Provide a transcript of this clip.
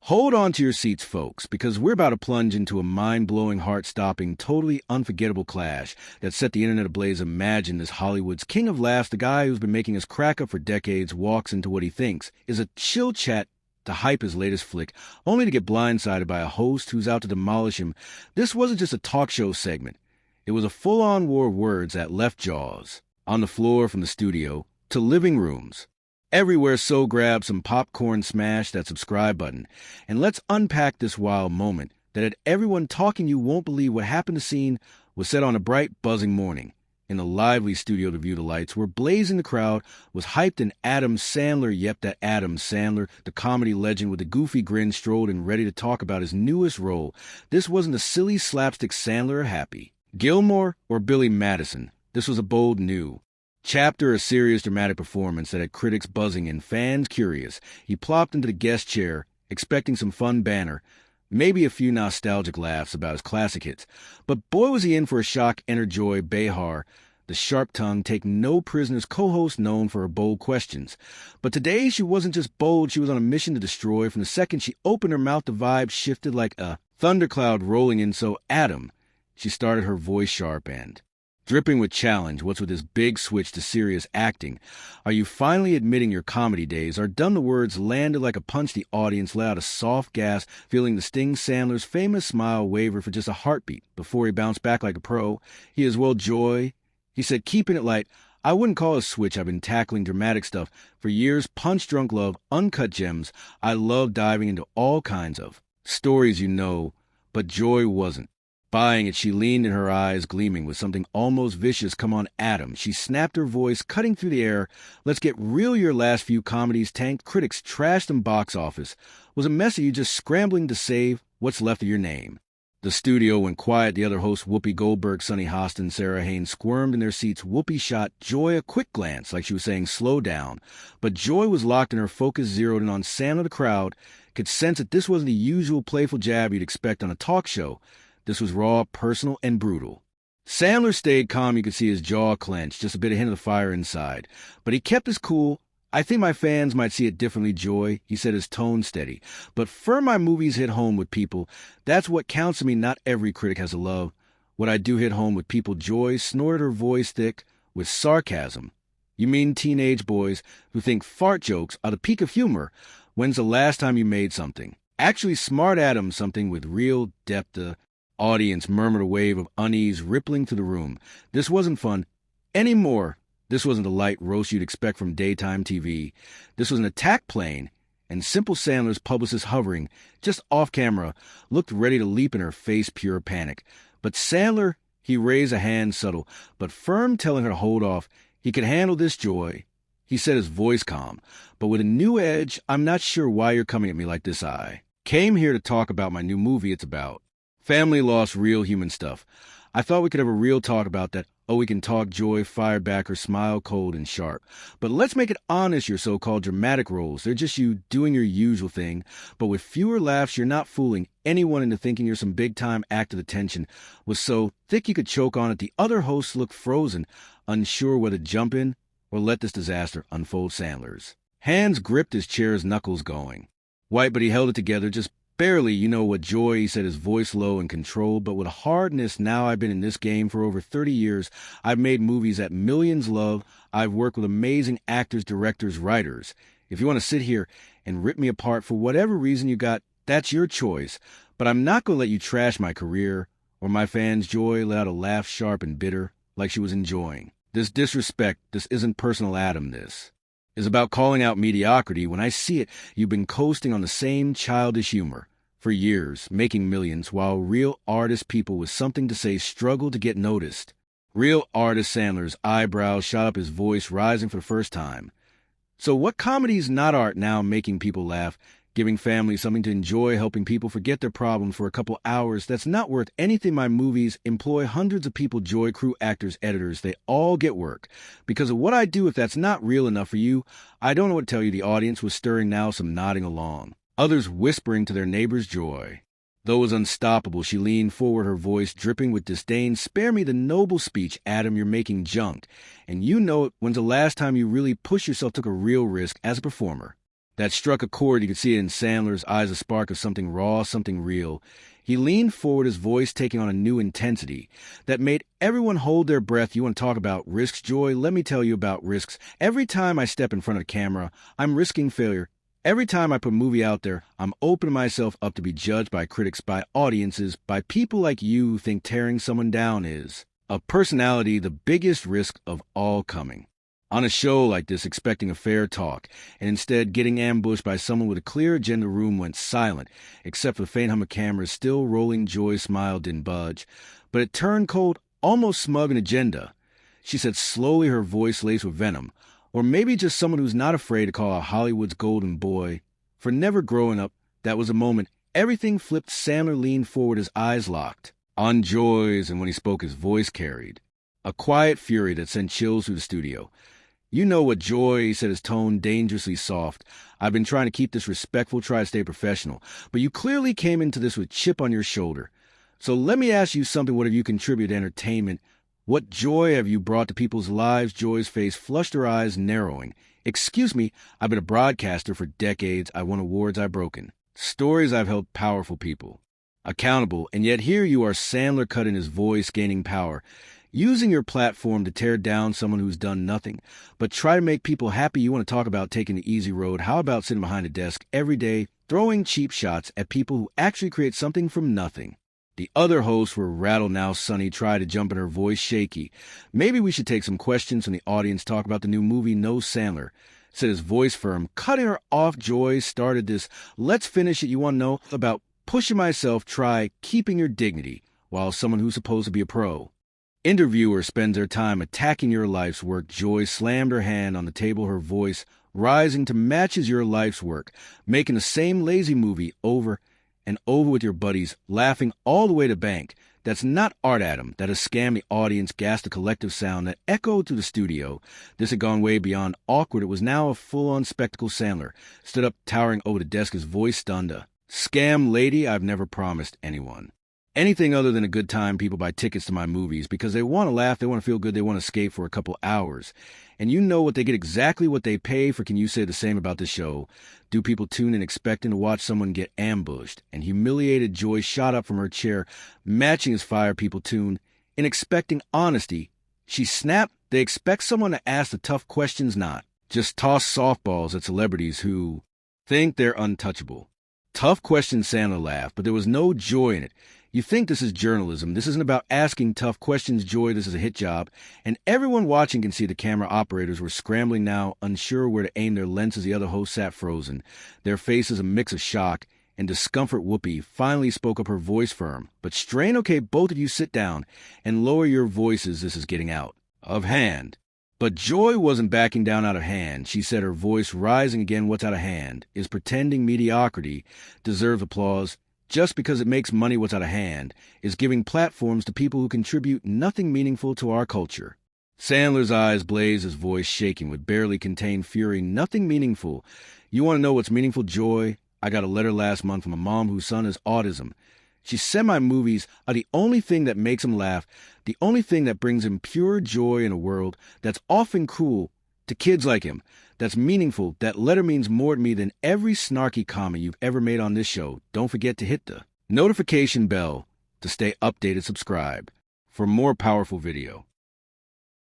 Hold on to your seats, folks, because we're about to plunge into a mind-blowing, heart-stopping, totally unforgettable clash that set the internet ablaze. Imagine this Hollywood's king of laughs, the guy who's been making us crack up for decades, walks into what he thinks is a chill chat to hype his latest flick, only to get blindsided by a host who's out to demolish him. This wasn't just a talk show segment. It was a full-on war of words that left jaws on the floor from the studio to living rooms. Everywhere, so grab some popcorn, smash that subscribe button, and let's unpack this wild moment that had everyone talking. You won't believe what happened. The scene was set on a bright, buzzing morning. In the lively studio, to view the lights were blazing. The crowd was hyped, and Adam Sandler, yep, that Adam Sandler, the comedy legend with a goofy grin, strolled in ready to talk about his newest role. This wasn't a silly slapstick Sandler or Happy Gilmore or Billy Madison. This was a bold new chapter, a serious dramatic performance that had critics buzzing and fans curious. He plopped into the guest chair, expecting some fun banter, maybe a few nostalgic laughs about his classic hits. But boy was he in for a shock. Enter Joy Behar, the sharp-tongued, take-no-prisoners co-host known for her bold questions. But today she wasn't just bold, she was on a mission to destroy. From the second she opened her mouth, the vibe shifted like a thundercloud rolling in. So, Adam, she started, her voice sharp and dripping with challenge. What's with this big switch to serious acting? Are you finally admitting your comedy days are done? The words landed like a punch. The audience let out a soft gasp, feeling the sting. Sandler's famous smile waver for just a heartbeat before he bounced back like a pro. He is, well, Joy, he said, keeping it light. I wouldn't call it a switch. I've been tackling dramatic stuff for years. Punch-drunk love, uncut gems. I love diving into all kinds of stories, but Joy wasn't buying it. She leaned in, her eyes gleaming with something almost vicious. Come on, Adam. She snapped, her voice cutting through the air. Let's get real. Your last few comedies tanked. Critics trashed them. Box office was a mess of you just scrambling to save what's left of your name. The studio went quiet. The other hosts, Whoopi Goldberg, Sunny Hostin, Sarah Haynes, squirmed in their seats. Whoopi shot Joy a quick glance, like she was saying, slow down. But Joy was locked in, her focus zeroed in on Sandler. The crowd could sense that this wasn't the usual playful jab you'd expect on a talk show. This was raw, personal, and brutal. Sandler stayed calm. You could see his jaw clenched, just a bit of hint of the fire inside. But he kept his cool. I think my fans might see it differently, Joy, he said, his tone steady. But for my movies hit home with people. That's what counts to me. Not every critic has a love. What I do hit home with people. Joy snorted, her voice thick with sarcasm. You mean teenage boys who think fart jokes are the peak of humor? When's the last time you made something actually smart, Adam? Something with real depth? Audience murmured, a wave of unease rippling through the room. This wasn't fun anymore. This wasn't the light roast you'd expect from daytime TV. This was an attack plane, and Simple Sandler's publicist, hovering just off camera, looked ready to leap in her face, pure panic. But Sandler, he raised a hand, subtle but firm, telling her to hold off. He could handle this, Joy, he said, his voice calm, but with a new edge. I'm not sure why you're coming at me like this. I came here to talk about my new movie. It's about family loss, real human stuff. I thought we could have a real talk about that. Oh, we can talk. Joy fired back, her smile cold and sharp. But let's make it honest. Your so-called dramatic roles, they're just you doing your usual thing, but with fewer laughs. You're not fooling anyone into thinking you're some big-time actor. The tension was so thick you could choke on it. The other hosts looked frozen, unsure whether to jump in or let this disaster unfold. Sandler's hands gripped his chair's knuckles, going white, but he held it together, just barely. You know what, Joy, he said, his voice low and controlled, but with hardness. Now I've been in this game for over 30 years. I've made movies that millions love. I've worked with amazing actors, directors, writers. If you want to sit here and rip me apart for whatever reason you got, that's your choice. But I'm not going to let you trash my career or my fans. Joy let out a laugh, sharp and bitter, like she was enjoying this disrespect. This isn't personal, Adam. This is about calling out mediocrity. When I see it, you've been coasting on the same childish humor for years, making millions, while real artist people with something to say struggle to get noticed. Real artist. Sandler's eyebrows shot up, his voice rising for the first time. So what comedy's not art now? Making people laugh, giving families something to enjoy, helping people forget their problems for a couple hours. That's not worth anything. My movies employ hundreds of people, Joy, crew, actors, editors. They all get work because of what I do. If that's not real enough for you, I don't know what to tell you. The audience was stirring now, some nodding along, others whispering to their neighbors. Joy, though, was unstoppable. She leaned forward, her voice dripping with disdain. Spare me the noble speech, Adam. You're making junk, and you know it. When's the last time you really pushed yourself, took a real risk as a performer? That struck a chord. You could see it in Sandler's eyes, a spark of something raw, something real. He leaned forward, his voice taking on a new intensity that made everyone hold their breath. You want to talk about risks, Joy? Let me tell you about risks. Every time I step in front of the camera, I'm risking failure. Every time I put a movie out there, I'm opening myself up to be judged by critics, by audiences, by people like you who think tearing someone down is a personality, the biggest risk of all coming. On a show like this, expecting a fair talk, and instead getting ambushed by someone with a clear agenda, the room went silent, except for the faint hum of cameras still rolling. Joy's smile didn't budge, but it turned cold, almost smug an agenda. She said slowly, her voice laced with venom, or maybe just someone who's not afraid to call out Hollywood's golden boy for never growing up. That was a moment. Everything flipped. Sandler leaned forward, his eyes locked on Joy's, and when he spoke, his voice carried a quiet fury that sent chills through the studio. "You know what, Joy," he said, his tone dangerously soft. "I've been trying to keep this respectful, try to stay professional, but you clearly came into this with a chip on your shoulder. So let me ask you something. What have you contributed to entertainment? What joy have you brought to people's lives?" Joy's face flushed, her eyes narrowing. "Excuse me, I've been a broadcaster for decades. I won awards, I've broken stories, I've held powerful people accountable, and yet here you are." Sandler cut in, his voice gaining power. "Using your platform to tear down someone who's done nothing but try to make people happy. You want to talk about taking the easy road? How about sitting behind a desk every day, throwing cheap shots at people who actually create something from nothing?" The other hosts were rattled now. Sunny tried to jump in, her voice shaky. "Maybe we should take some questions from the audience, talk about the new movie." "No," Sandler said, his voice firm. Cutting her off, Joy started this. "Let's finish it. You want to know about pushing myself, try keeping your dignity while someone who's supposed to be a pro interviewer spends their time attacking your life's work." Joy slammed her hand on the table, her voice rising to matches your life's work, making the same lazy movie over and over with your buddies, laughing all the way to bank. "That's not art, Adam. That is scam." The audience gasped, a collective sound that echoed through the studio. This had gone way beyond awkward. It was now a full-on spectacle. Sandler stood up, towering over the desk, his voice stunned. "A scam, lady? I've never promised anyone anything other than a good time. People buy tickets to my movies because they want to laugh, they want to feel good, they want to escape for a couple hours. And you know what? They get exactly what they pay for. Can you say the same about the show? Do people tune in expecting to watch someone get ambushed and humiliated?" Joy shot up from her chair, matching his fire. "People tune in expecting honesty." She snapped. "They expect someone to ask the tough questions, not just toss softballs at celebrities who think they're untouchable." "Tough questions," Sandler laughed, but there was no joy in it. "You think this is journalism. This isn't about asking tough questions, Joy. This is a hit job." And everyone watching can see the camera operators were scrambling now, unsure where to aim their lenses. The other host sat frozen, their faces a mix of shock and discomfort. Whoopi finally spoke up, her voice firm but strained. "Okay, both of you sit down and lower your voices. This is getting out of hand." But Joy wasn't backing down out of hand. She said, her voice rising again. "What's out of hand is pretending mediocrity deserves applause. Just because it makes money, what's out of hand is giving platforms to people who contribute nothing meaningful to our culture." Sandler's eyes blazed, his voice shaking with barely contained fury. "Nothing meaningful. You want to know what's meaningful, Joy? I got a letter last month from a mom whose son has autism. She said my movies are the only thing that makes him laugh, the only thing that brings him pure joy in a world that's often cruel to kids like him. That's meaningful. That letter means more to me than every snarky comment you've ever made on this show. Don't forget to hit the notification bell to stay updated. Subscribe for more powerful video."